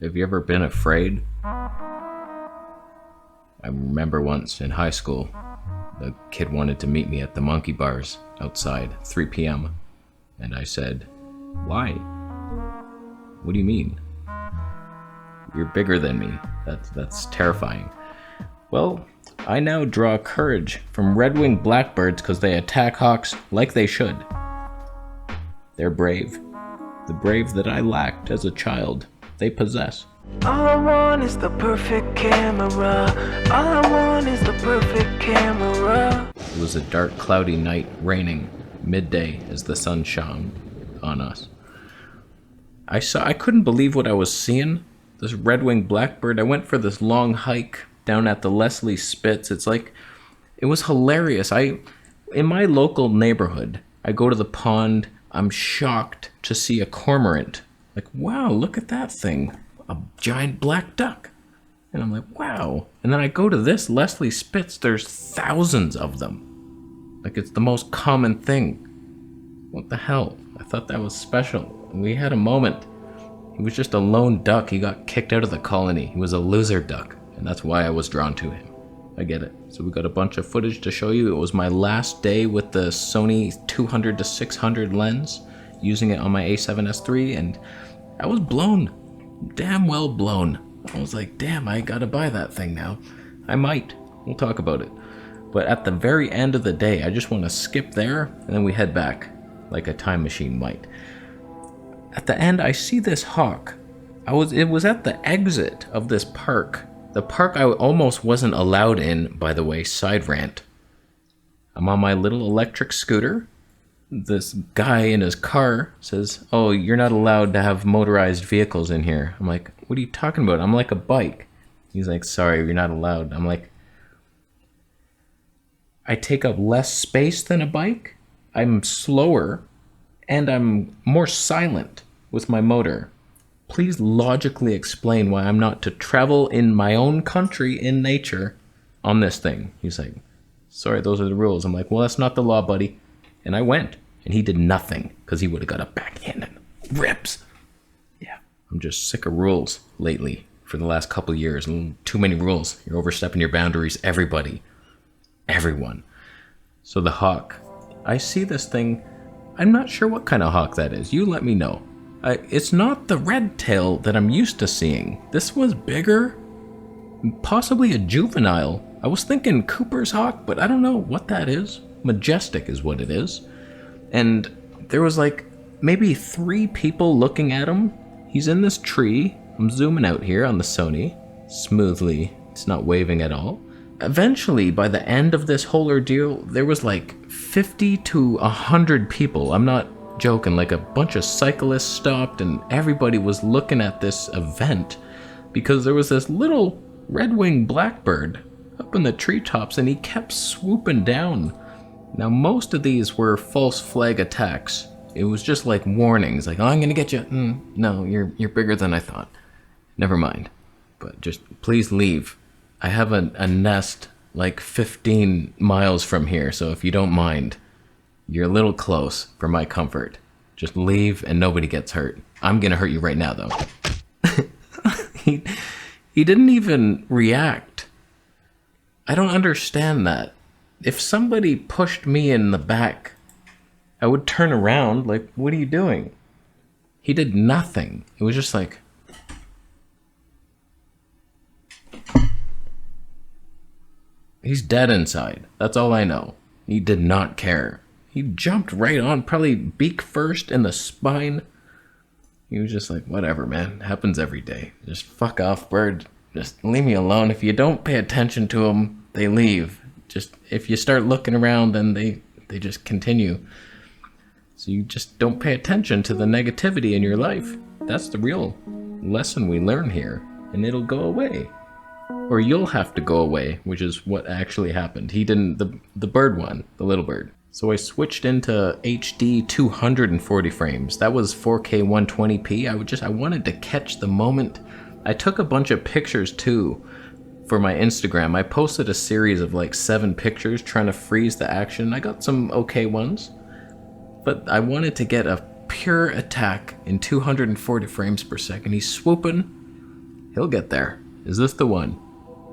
Have you ever been afraid? I remember once in high school, the kid wanted to meet me at the monkey bars outside, 3 p.m. And I said, "Why? What do you mean? You're bigger than me. That's terrifying." Well, I now draw courage from red-winged blackbirds because they attack hawks like they should. They're brave. The brave that I lacked as a child, they possess. All I want is the perfect camera. All I want is the perfect camera. It was a dark, cloudy night, raining, midday as the sun shone on us. I couldn't believe what I was seeing. This red-winged blackbird. I went for this long hike down at the Leslie Spits. It was hilarious. In my local neighborhood, I go to the pond. I'm shocked to see a cormorant. Like, wow, look at that thing. A giant black duck. And I'm like, wow. And then I go to this Leslie Spits. There's thousands of them. Like, it's the most common thing. What the hell? I thought that was special. And we had a moment. He was just a lone duck. He got kicked out of the colony. He was a loser duck. And that's why I was drawn to him. I get it. So we got a bunch of footage to show you. It was my last day with the Sony 200 to 600 lens, using it on my A7S III, and I was blown. Damn well blown. I was like, damn, I gotta buy that thing now. I might. We'll talk about it. But at the very end of the day, I just want to skip there, and then we head back, like a time machine might. At the end, I see this hawk. It was at the exit of this park. The park I almost wasn't allowed in, by the way, side rant. I'm on my little electric scooter. This guy in his car says, "Oh, you're not allowed to have motorized vehicles in here." I'm like, "What are you talking about? I'm like a bike." He's like, "Sorry, you're not allowed." I'm like, I take up less space than a bike, I'm slower, and I'm more silent with my motor. Please logically explain why I'm not to travel in my own country in nature on this thing. He's like, "Sorry, those are the rules." I'm like, "Well, that's not the law, buddy." And I went, and he did nothing, because he would have got a backhand and rips. Yeah, I'm just sick of rules lately for the last couple of years. Too many rules. You're overstepping your boundaries, everybody. Everyone. So the hawk. I see this thing. I'm not sure what kind of hawk that is. You let me know. It's not the red tail that I'm used to seeing. This was bigger, possibly a juvenile. I was thinking Cooper's hawk, but I don't know what that is. Majestic is what it is. And there was like maybe 3 people looking at him. He's in this tree. I'm zooming out here on the Sony. Smoothly. It's not waving at all. Eventually, by the end of this whole ordeal, there was like 50 to 100 people. I'm not joking. Like a bunch of cyclists stopped and everybody was looking at this event because there was this little red-winged blackbird up in the treetops and he kept swooping down. Now most of these were false flag attacks. It was just like warnings, like, "Oh, I'm gonna get you." No, you're bigger than I thought. Never mind. But just please leave. I have a nest like 15 miles from here, so if you don't mind, you're a little close for my comfort. Just leave and nobody gets hurt. I'm gonna hurt you right now, though. He didn't even react. I don't understand that. If somebody pushed me in the back, I would turn around like, "What are you doing?" He did nothing. It was just like... He's dead inside. That's all I know. He did not care. He jumped right on, probably beak first in the spine. He was just like, whatever, man. Happens every day. Just fuck off, bird. Just leave me alone. If you don't pay attention to them, they leave. Just if you start looking around, then they just continue. So you just don't pay attention to the negativity in your life. That's the real lesson we learn here. And it'll go away. Or you'll have to go away, which is what actually happened. He didn't, the bird one, the little bird. So I switched into HD 240 frames. That was 4K 120p. I wanted to catch the moment. I took a bunch of pictures too for my Instagram. I posted a series of like 7 pictures trying to freeze the action. I got some okay ones, but I wanted to get a pure attack in 240 frames per second. He's swooping. He'll get there. Is this the one?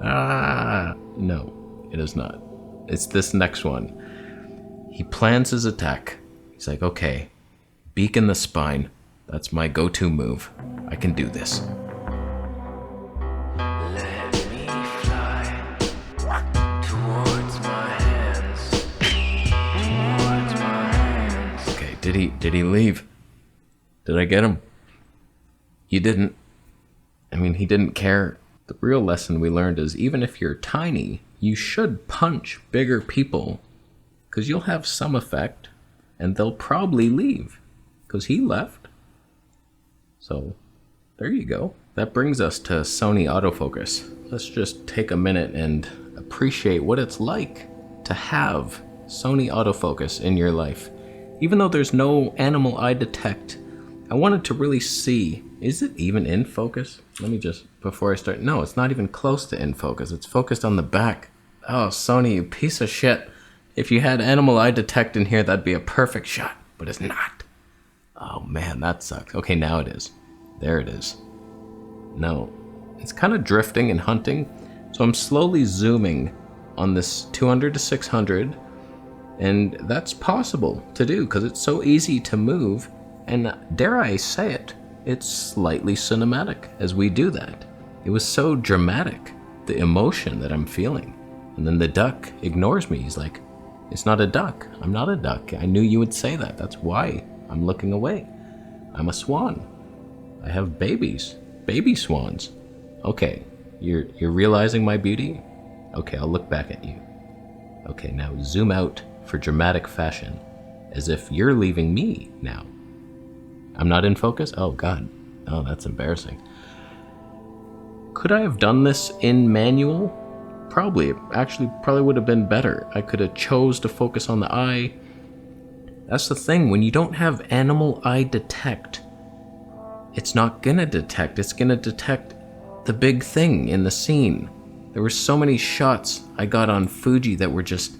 No, it is not. It's this next one. He plans his attack. He's like, okay, beak in the spine. That's my go-to move. I can do this. Let me fly towards my hands. Towards my hands. Okay, did he leave? Did I get him? You didn't. I mean, he didn't care. The real lesson we learned is even if you're tiny, you should punch bigger people, because you'll have some effect, and they'll probably leave, because he left. So, there you go. That brings us to Sony autofocus. Let's just take a minute and appreciate what it's like to have Sony autofocus in your life. Even though there's no animal eye detect, I wanted to really see, is it even in focus? Let me just, before I start, no, it's not even close to in focus. It's focused on the back. Oh, Sony, you piece of shit. If you had animal eye detect in here, that'd be a perfect shot, but it's not. Oh man, that sucks. Okay, now it is. There it is. No, it's kind of drifting and hunting. So I'm slowly zooming on this 200 to 600, and that's possible to do because it's so easy to move. And dare I say it, it's slightly cinematic as we do that. It was so dramatic, the emotion that I'm feeling. And then the duck ignores me. He's like, it's not a duck. I'm not a duck. I knew you would say that. That's why I'm looking away. I'm a swan. I have babies. Baby swans. Okay, you're realizing my beauty? Okay, I'll look back at you. Okay, now zoom out for dramatic fashion, as if you're leaving me now. I'm not in focus? Oh God, oh that's embarrassing. Could I have done this in manual? Probably, actually probably would have been better. I could have chose to focus on the eye. That's the thing, when you don't have animal eye detect, it's not gonna detect, it's gonna detect the big thing in the scene. There were so many shots I got on Fuji that were just,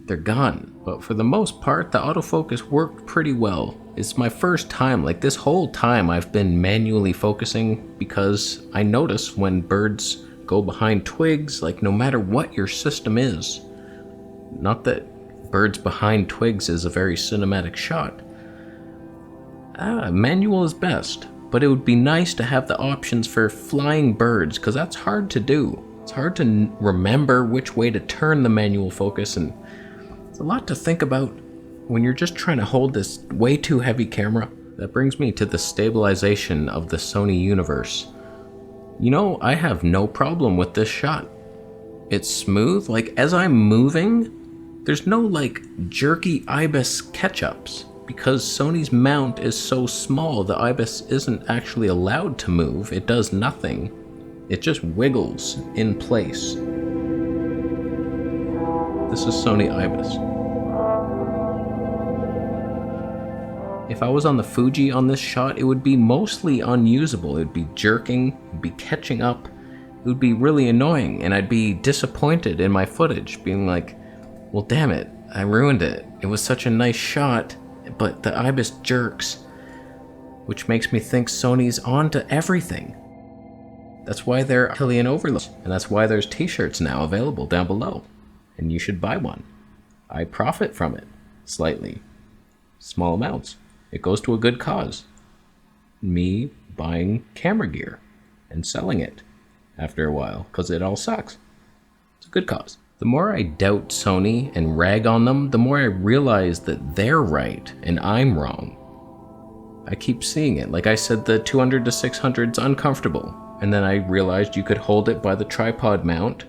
they're gone. But for the most part, the autofocus worked pretty well. It's my first time, like this whole time I've been manually focusing because I notice when birds go behind twigs, like no matter what your system is, not that birds behind twigs is a very cinematic shot. Manual is best, but it would be nice to have the options for flying birds because that's hard to do. It's hard to remember which way to turn the manual focus, and it's a lot to think about when you're just trying to hold this way too heavy camera. That brings me to the stabilization of the Sony universe. You know, I have no problem with this shot. It's smooth, like as I'm moving, there's no like jerky IBIS catch-ups. Because Sony's mount is so small, the IBIS isn't actually allowed to move. It does nothing. It just wiggles in place. This is Sony IBIS. If I was on the Fuji on this shot, it would be mostly unusable. It would be jerking, it would be catching up. It would be really annoying, and I'd be disappointed in my footage, being like, well damn it, I ruined it. It was such a nice shot, but the IBIS jerks, which makes me think Sony's on to everything. That's why they're Atelian overloads, and that's why there's t-shirts now available down below, and you should buy one. I profit from it, slightly. Small amounts. It goes to a good cause. Me buying camera gear and selling it after a while, because it all sucks. It's a good cause. The more I doubt Sony and rag on them, the more I realize that they're right and I'm wrong. I keep seeing it. Like I said, the 200 to 600's uncomfortable. And then I realized you could hold it by the tripod mount,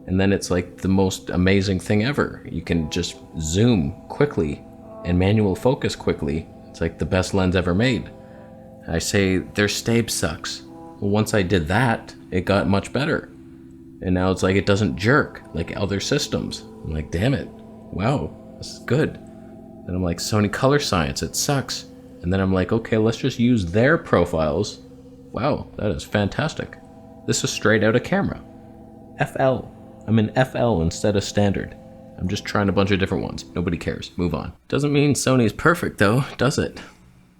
and then it's like the most amazing thing ever. You can just zoom quickly and manual focus quickly. It's like the best lens ever made. I say their stab sucks. Well, once I did that, it got much better. And now it's like it doesn't jerk like other systems. I'm like, damn it. Wow, this is good. Then I'm like, Sony Color Science, it sucks. And then I'm like, okay, let's just use their profiles. Wow, that is fantastic. This is straight out of camera. FL. I'm in FL instead of standard. I'm just trying a bunch of different ones. Nobody cares. Move on. Doesn't mean Sony's perfect though, does it?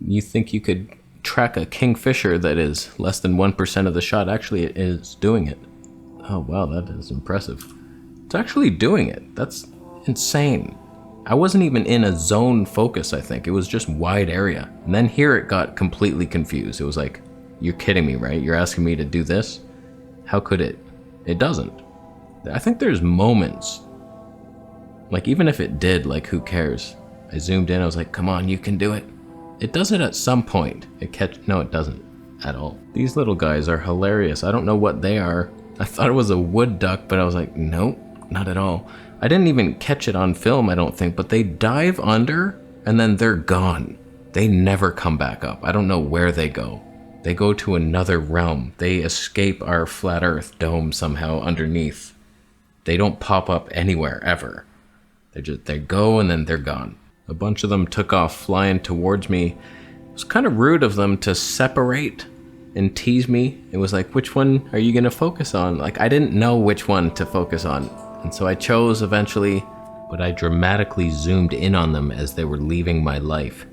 You think you could track a kingfisher that is less than 1% of the shot. Actually, it is doing it. Oh, wow, that is impressive. It's actually doing it. That's insane. I wasn't even in a zone focus, I think. It was just wide area. And then here it got completely confused. It was like, you're kidding me, right? You're asking me to do this? How could it? It doesn't. I think there's moments, like even if it did, like who cares? I zoomed in, I was like, come on, you can do it. It does it at some point. No, it doesn't at all. These little guys are hilarious. I don't know what they are. I thought it was a wood duck, but I was like, nope, not at all. I didn't even catch it on film, I don't think, but they dive under and then they're gone. They never come back up. I don't know where they go. They go to another realm. They escape our flat earth dome somehow underneath. They don't pop up anywhere ever. They go and then they're gone. A bunch of them took off flying towards me. It was kind of rude of them to separate and tease me. It was like, which one are you gonna focus on? Like, I didn't know which one to focus on. And so I chose eventually, but I dramatically zoomed in on them as they were leaving my life.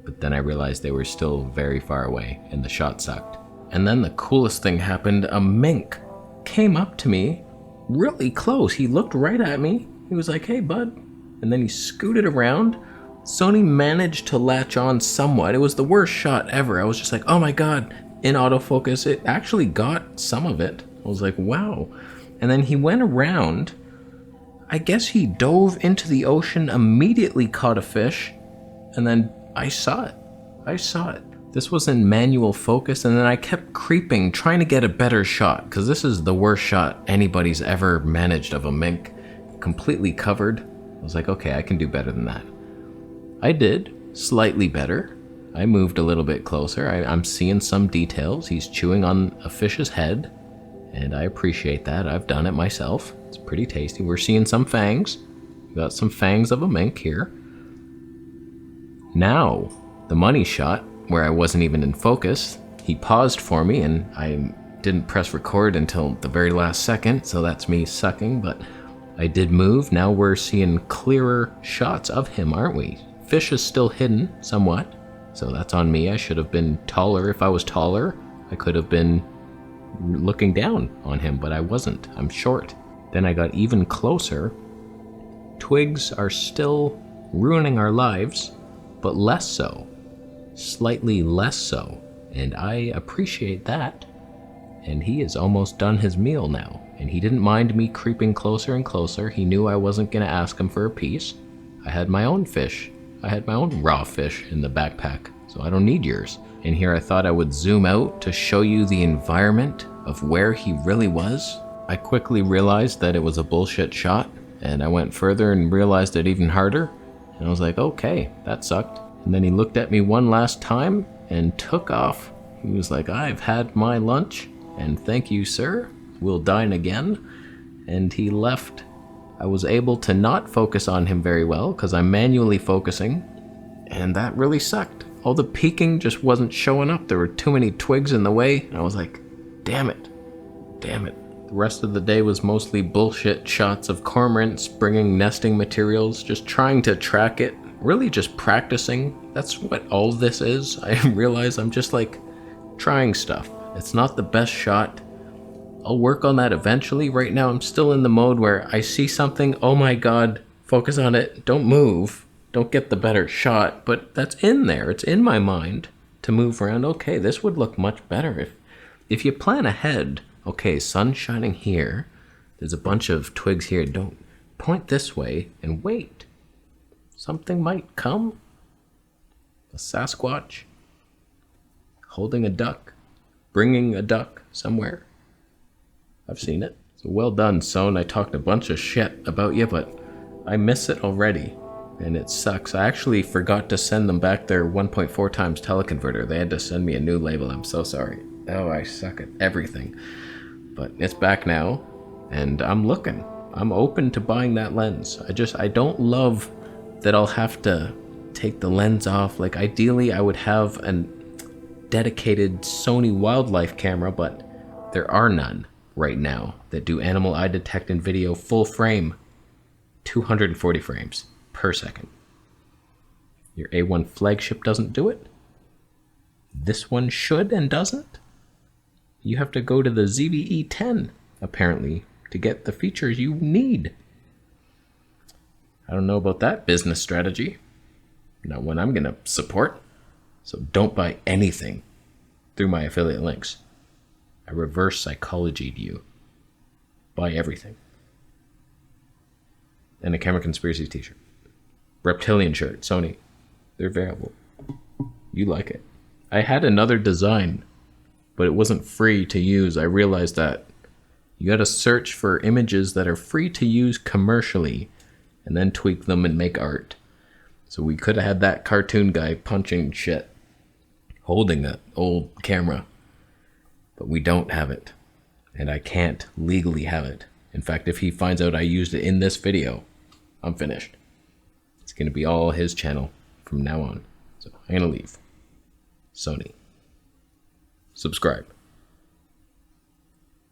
But then I realized they were still very far away and the shot sucked. And then the coolest thing happened. A mink came up to me really close. He looked right at me. He was like, hey, bud. And then he scooted around. Sony managed to latch on somewhat. It was the worst shot ever. I was just like, oh my God, in autofocus, it actually got some of it. I was like, wow. And then he went around. I guess he dove into the ocean, immediately caught a fish, and then I saw it. This was in manual focus, and then I kept creeping, trying to get a better shot, because this is the worst shot anybody's ever managed of a mink. Completely covered. I was like, okay, I can do better than that. I did, slightly better. I moved a little bit closer. I'm seeing some details. He's chewing on a fish's head, and I appreciate that. I've done it myself. It's pretty tasty. We're seeing some fangs. We got some fangs of a mink here. Now, the money shot, where I wasn't even in focus, he paused for me, and I didn't press record until the very last second, so that's me sucking, but I did move. Now we're seeing clearer shots of him, aren't we? Fish is still hidden somewhat, so that's on me. I should have been taller. If I was taller, I could have been looking down on him, but I wasn't. I'm short. Then I got even closer. Twigs are still ruining our lives, but less so. Slightly less so. And I appreciate that. And he has almost done his meal now. And he didn't mind me creeping closer and closer. He knew I wasn't going to ask him for a piece. I had my own fish. I had my own raw fish in the backpack, so I don't need yours. And here I thought I would zoom out to show you the environment of where he really was. I quickly realized that it was a bullshit shot, and I went further and realized it even harder. And I was like, okay, that sucked. And then he looked at me one last time and took off. He was like, I've had my lunch, and thank you, sir. We'll dine again. And he left. I was able to not focus on him very well because I'm manually focusing, and that really sucked. All the peeking just wasn't showing up. There were too many twigs in the way, and I was like, damn it. The rest of the day was mostly bullshit shots of cormorants bringing nesting materials, just trying to track it, really just practicing. That's what all this is. I realize I'm just like trying stuff. It's not the best shot. I'll work on that eventually. Right now I'm still in the mode where I see something, oh my God, focus on it, don't move, don't get the better shot, but that's in there. It's in my mind to move around. Okay, this would look much better if you plan ahead. Okay, sun shining here. There's a bunch of twigs here. Don't point this way and wait. Something might come. A Sasquatch holding a duck, bringing a duck somewhere. I've seen it. So well done, Son. I talked a bunch of shit about you, but I miss it already, and it sucks. I actually forgot to send them back their 1.4 times teleconverter. They had to send me a new label. I'm so sorry. Oh, I suck at everything. But it's back now, and I'm looking. I'm open to buying that lens. I don't love that I'll have to take the lens off. Like, ideally, I would have a dedicated Sony wildlife camera, but there are none right now that do animal eye detect and video full frame, 240 frames per second. Your A1 flagship doesn't do it. this one should and doesn't. You have to go to the ZVE10, apparently, to get the features you need. I don't know about that business strategy. Not one I'm going to support. So don't buy anything through my affiliate links. I reverse psychology-ed you. Buy everything. And a Camera Conspiracies t-shirt. Reptilian shirt, Sony. They're available. You like it. I had another design, but it wasn't free to use. I realized that you gotta search for images that are free to use commercially and then tweak them and make art. So we could have had that cartoon guy punching shit, holding an old camera, but we don't have it. And I can't legally have it. In fact, if he finds out I used it in this video, I'm finished. It's gonna be all his channel from now on. So I'm gonna leave. Sony. Subscribe.